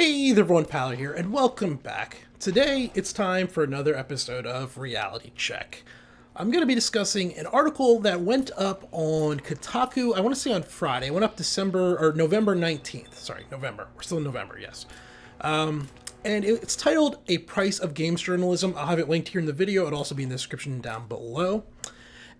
Hey there everyone, Paolo here, and welcome back. Today, it's time for another episode of Reality Check. I'm going to be discussing an article that went up on Kotaku, I want to say on Friday. It went up November 19th. Sorry, November. We're still in November, yes. And it's titled A Price of Games Journalism. I'll have it linked here in the video. It'll also be in the description down below.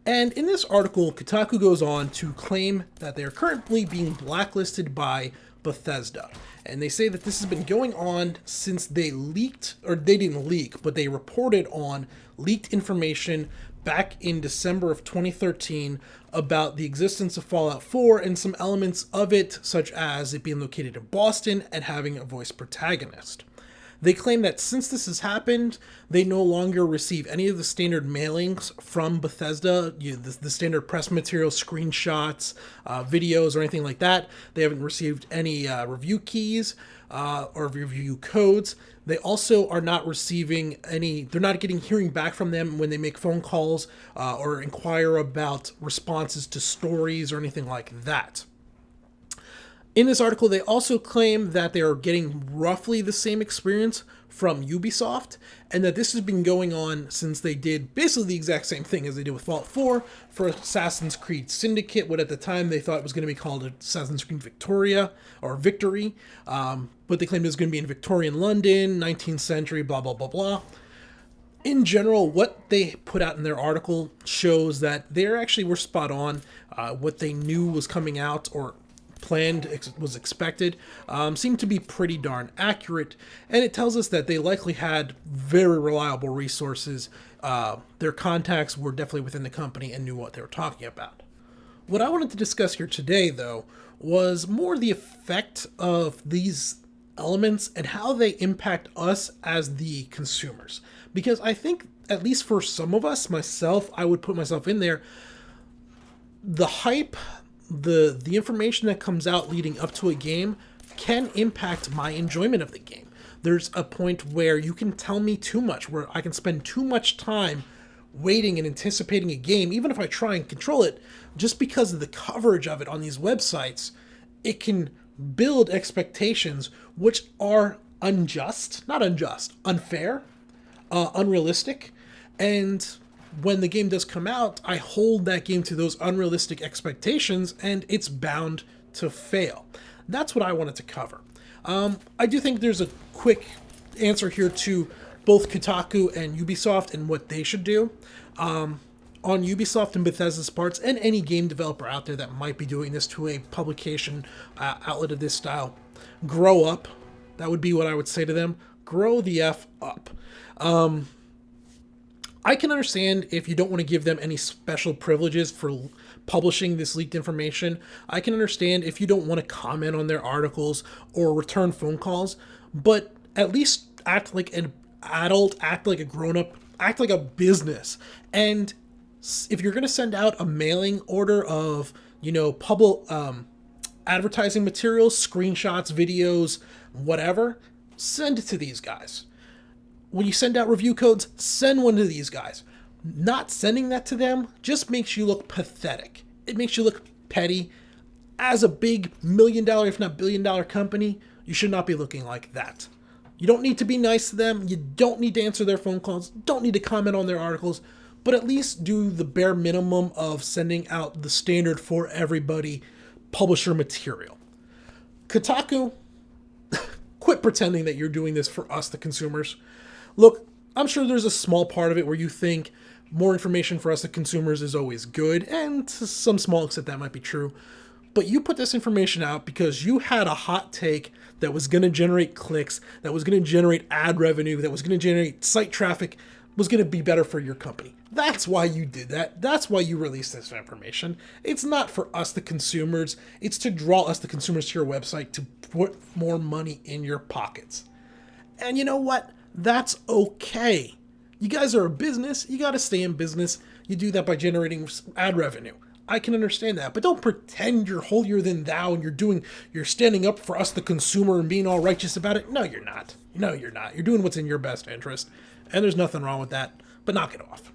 And in this article, Kotaku goes on to claim that they are currently being blacklisted by Bethesda. And they say that this has been going on since they leaked, or they didn't leak, but they reported on leaked information back in December of 2013 about the existence of Fallout 4 and some elements of it, such as it being located in Boston and having a voice protagonist. They claim that since this has happened, they no longer receive any of the standard mailings from Bethesda, the standard press material, screenshots, videos, or anything like that. They haven't received any review keys or review codes. They also are not receiving they're not hearing back from them when they make phone calls or inquire about responses to stories or anything like that. In this article, they also claim that they are getting roughly the same experience from Ubisoft, and that this has been going on since they did basically the exact same thing as they did with Fallout 4 for Assassin's Creed Syndicate, what at the time they thought was going to be called Assassin's Creed Victoria, or Victory, but they claimed it was going to be in Victorian London, 19th century, blah, blah, blah, blah. In general, what they put out in their article shows that they actually were spot on. What they knew was coming out, or was expected, seemed to be pretty darn accurate, and it tells us that they likely had very reliable resources. Their contacts were definitely within the company and knew what they were talking about. What I wanted to discuss here today, though, was more the effect of these elements and how they impact us as the consumers. Because I think, at least for some of us, myself, I would put myself in there, the hype, the information that comes out leading up to a game can impact my enjoyment of the game. There's a point where you can tell me too much, where I can spend too much time waiting and anticipating a game, even if I try and control it, just because of the coverage of it on these websites. It can build expectations which are unfair, unrealistic, and when the game does come out, I hold that game to those unrealistic expectations, and it's bound to fail. That's what I wanted to cover. I do think there's a quick answer here to both Kotaku and Ubisoft and what they should do. On Ubisoft and Bethesda's parts, and any game developer out there that might be doing this to a publication outlet of this style, grow up. That would be what I would say to them. Grow the F up. I can understand if you don't want to give them any special privileges for publishing this leaked information. I can understand if you don't want to comment on their articles or return phone calls, but at least act like an adult, act like a grown-up, act like a business. And if you're going to send out a mailing order of, advertising materials, screenshots, videos, whatever, send it to these guys. When you send out review codes, send one to these guys. Not sending that to them just makes you look pathetic. It makes you look petty. As a big $1 million, if not $1 billion company, you should not be looking like that. You don't need to be nice to them. You don't need to answer their phone calls. Don't need to comment on their articles. But at least do the bare minimum of sending out the standard for everybody publisher material. Kotaku, quit pretending that you're doing this for us, the consumers. Look, I'm sure there's a small part of it where you think more information for us, the consumers, is always good, and to some small extent that might be true. But you put this information out because you had a hot take that was going to generate clicks, that was going to generate ad revenue, that was going to generate site traffic, was going to be better for your company. That's why you did that. That's why you released this information. It's not for us, the consumers. It's to draw us, the consumers, to your website to put more money in your pockets. And you know what? That's okay. You guys are a business. You got to stay in business. You do that by generating ad revenue. I can understand that, but don't pretend you're holier than thou and you're standing up for us, the consumer, and being all righteous about it. No, you're not. No, you're not. You're doing what's in your best interest, and there's nothing wrong with that, but knock it off.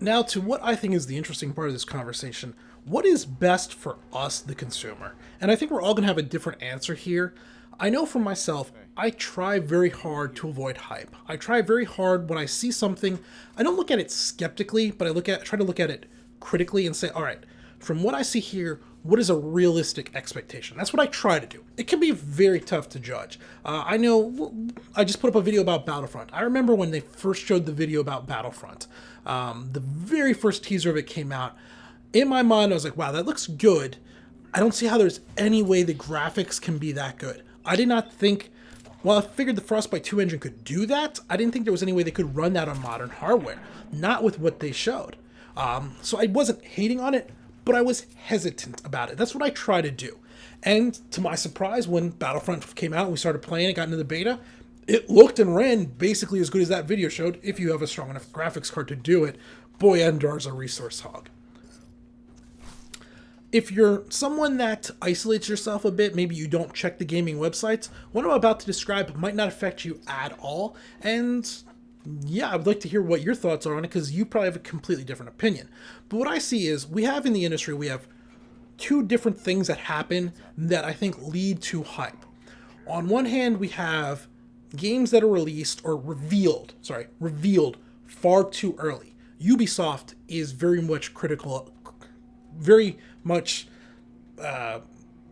Now to what I think is the interesting part of this conversation. What is best for us, the consumer? And I think we're all going to have a different answer here. I know for myself, I try very hard to avoid hype. I try very hard when I see something. I don't look at it skeptically, but try to look at it critically and say, all right, from what I see here, what is a realistic expectation? That's what I try to do. It can be very tough to judge. I know I just put up a video about Battlefront. I remember when they first showed the video about Battlefront. The very first teaser of it came out. In my mind, I was like, wow, that looks good. I don't see how there's any way the graphics can be that good. I did not think, well, I figured the Frostbite 2 engine could do that. I didn't think there was any way they could run that on modern hardware. Not with what they showed. So I wasn't hating on it, but I was hesitant about it. That's what I try to do. And to my surprise, when Battlefront came out and we started playing it, got into the beta, it looked and ran basically as good as that video showed if you have a strong enough graphics card to do it. Boy, Endar's a resource hog. If you're someone that isolates yourself a bit, maybe you don't check the gaming websites, what I'm about to describe might not affect you at all. And yeah, I would like to hear what your thoughts are on it, because you probably have a completely different opinion. But what I see is we have in the industry, we have two different things that happen that I think lead to hype. On one hand, we have games that are released or revealed far too early. Ubisoft is very much very much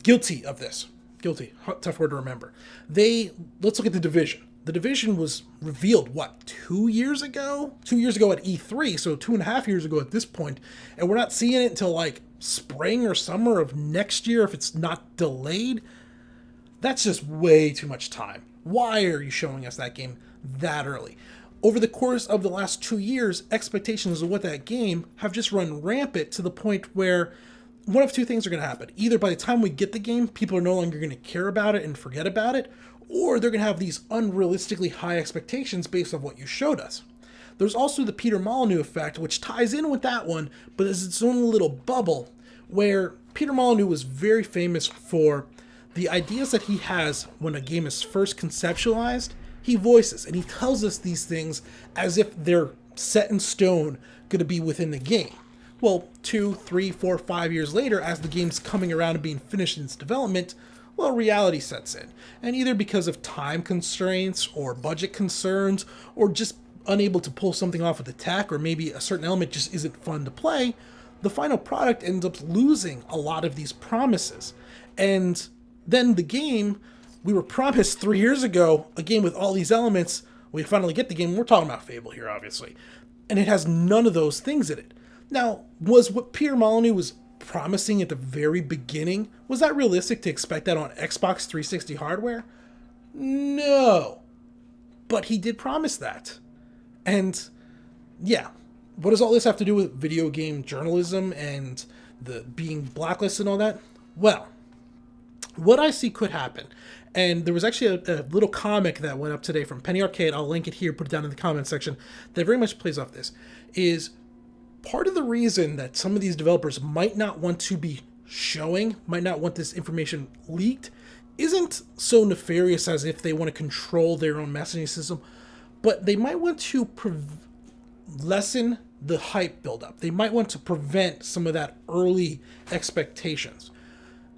guilty of this. Guilty, tough word to remember. Let's look at The Division. The Division was revealed, 2 years ago? 2 years ago at E3, so 2.5 years ago at this point, and we're not seeing it until like spring or summer of next year if it's not delayed. That's just way too much time. Why are you showing us that game that early? Over the course of the last 2 years, expectations of what that game have just run rampant to the point where one of two things are going to happen. Either by the time we get the game, people are no longer going to care about it and forget about it, or they're going to have these unrealistically high expectations based on what you showed us. There's also the Peter Molyneux effect, which ties in with that one, but is its own little bubble, where Peter Molyneux was very famous for the ideas that he has when a game is first conceptualized. He voices, and he tells us these things as if they're set in stone, going to be within the game. Well, 2, 3, 4, 5 years later, as the game's coming around and being finished in its development, well, reality sets in. And either because of time constraints or budget concerns, or just unable to pull something off with the tech, or maybe a certain element just isn't fun to play, the final product ends up losing a lot of these promises. And then the game, we were promised 3 years ago, a game with all these elements, we finally get the game, we're talking about Fable here, obviously, and it has none of those things in it. Now, was what Peter Molyneux was promising at the very beginning, was that realistic to expect that on Xbox 360 hardware? No. But he did promise that. And yeah, what does all this have to do with video game journalism and the being blacklisted and all that? Well, what I see could happen, and there was actually a little comic that went up today from Penny Arcade, I'll link it here, put it down in the comment section, that very much plays off this, is part of the reason that some of these developers might not want to be might not want this information leaked, isn't so nefarious as if they want to control their own messaging system, but they might want to lessen the hype buildup. They might want to prevent some of that early expectations.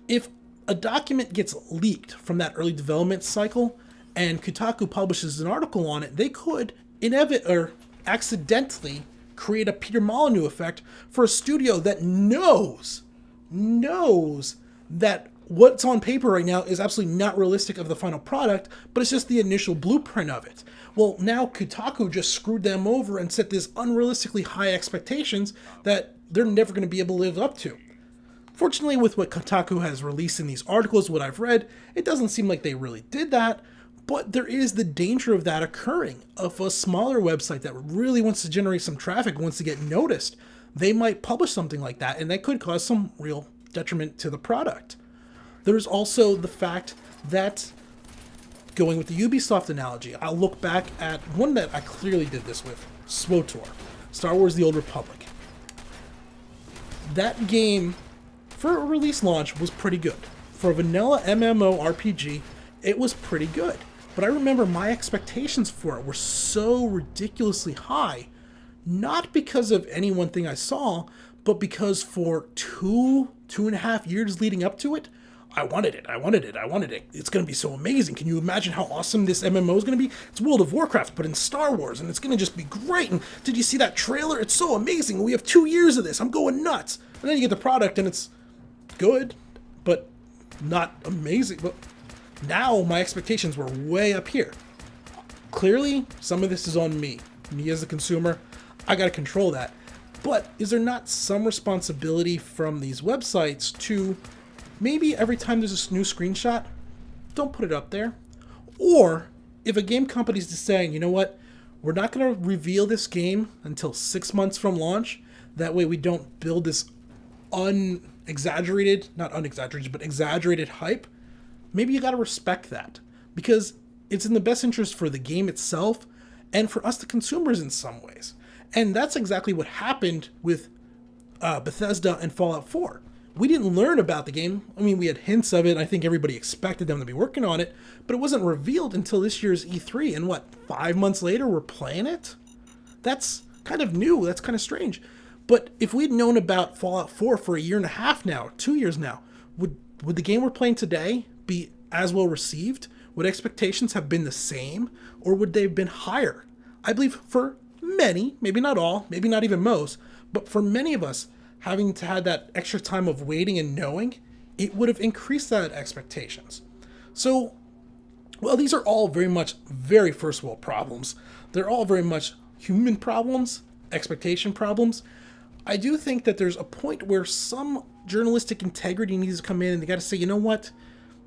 If a document gets leaked from that early development cycle and Kotaku publishes an article on it, they could accidentally create a Peter Molyneux effect for a studio that knows that what's on paper right now is absolutely not realistic of the final product, but it's just the initial blueprint of it. Well, now Kotaku just screwed them over and set these unrealistically high expectations that they're never going to be able to live up to. Fortunately, with what Kotaku has released in these articles, what I've read, it doesn't seem like they really did that, but there is the danger of that occurring. Of a smaller website that really wants to generate some traffic, wants to get noticed, they might publish something like that, and that could cause some real detriment to the product. There's also the fact that, going with the Ubisoft analogy, I'll look back at one that I clearly did this with, SWTOR, Star Wars The Old Republic. That game, for a release launch, was pretty good. For a vanilla MMORPG, it was pretty good. But I remember my expectations for it were so ridiculously high, not because of any one thing I saw, but because for 2.5 years leading up to it, I wanted it. I wanted it. I wanted it. It's going to be so amazing. Can you imagine how awesome this MMO is going to be? It's World of Warcraft, but in Star Wars, and it's going to just be great. And did you see that trailer? It's so amazing. We have 2 years of this. I'm going nuts. And then you get the product, and it's good, but not amazing. But now my expectations were way up here. Clearly, some of this is on me. Me as a consumer, I got to control that. But is there not some responsibility from these websites to maybe every time there's a new screenshot, don't put it up there? Or if a game company's just saying, you know what, we're not going to reveal this game until 6 months from launch. That way we don't build this exaggerated hype. Maybe you got to respect that, because it's in the best interest for the game itself and for us, the consumers, in some ways. And that's exactly what happened with Bethesda and Fallout 4. We didn't learn about the game. I mean, we had hints of it. I think everybody expected them to be working on it, but it wasn't revealed until this year's E3. And 5 months later, we're playing it? That's kind of new. That's kind of strange. But if we'd known about Fallout 4 for a year and a half now, 2 years now, would the game we're playing today be as well received? Would expectations have been the same, or would they have been higher? I believe for many, maybe not all, maybe not even most, but for many of us, having to have that extra time of waiting and knowing, it would have increased that expectations. So, well, these are all very much very first world problems. They're all very much human problems, expectation problems. I do think that there's a point where some journalistic integrity needs to come in, and they got to say, you know what?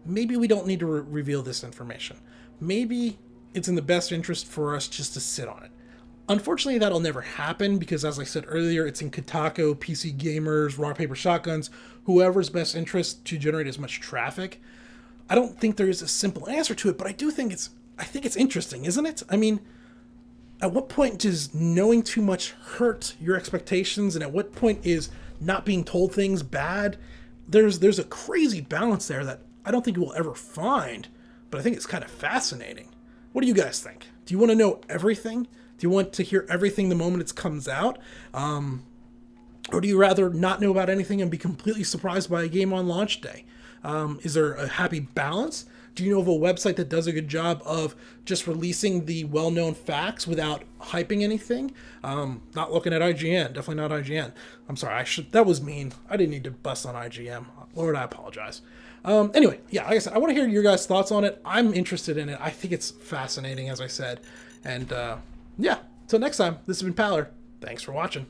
Maybe we don't need to reveal this information. Maybe it's in the best interest for us just to sit on it. Unfortunately, that'll never happen because, as I said earlier, it's in Kotaku, PC Gamers, Rock Paper Shotguns, whoever's best interest to generate as much traffic. I don't think there is a simple answer to it, but I think it's interesting, isn't it? I mean, at what point does knowing too much hurt your expectations, and at what point is not being told things bad? There's a crazy balance there that I don't think we'll ever find, but I think it's kind of fascinating. What do you guys think? Do you want to know everything? Do you want to hear everything the moment it comes out? Or do you rather not know about anything and be completely surprised by a game on launch day? Is there a happy balance? Do you know of a website that does a good job of just releasing the well-known facts without hyping anything? Not looking at IGN. Definitely not IGN. I'm sorry. That was mean. I didn't need to bust on IGN. Lord, I apologize. Anyway, yeah, like I said, I want to hear your guys' thoughts on it. I'm interested in it. I think it's fascinating, as I said. And yeah, till next time, this has been Paller. Thanks for watching.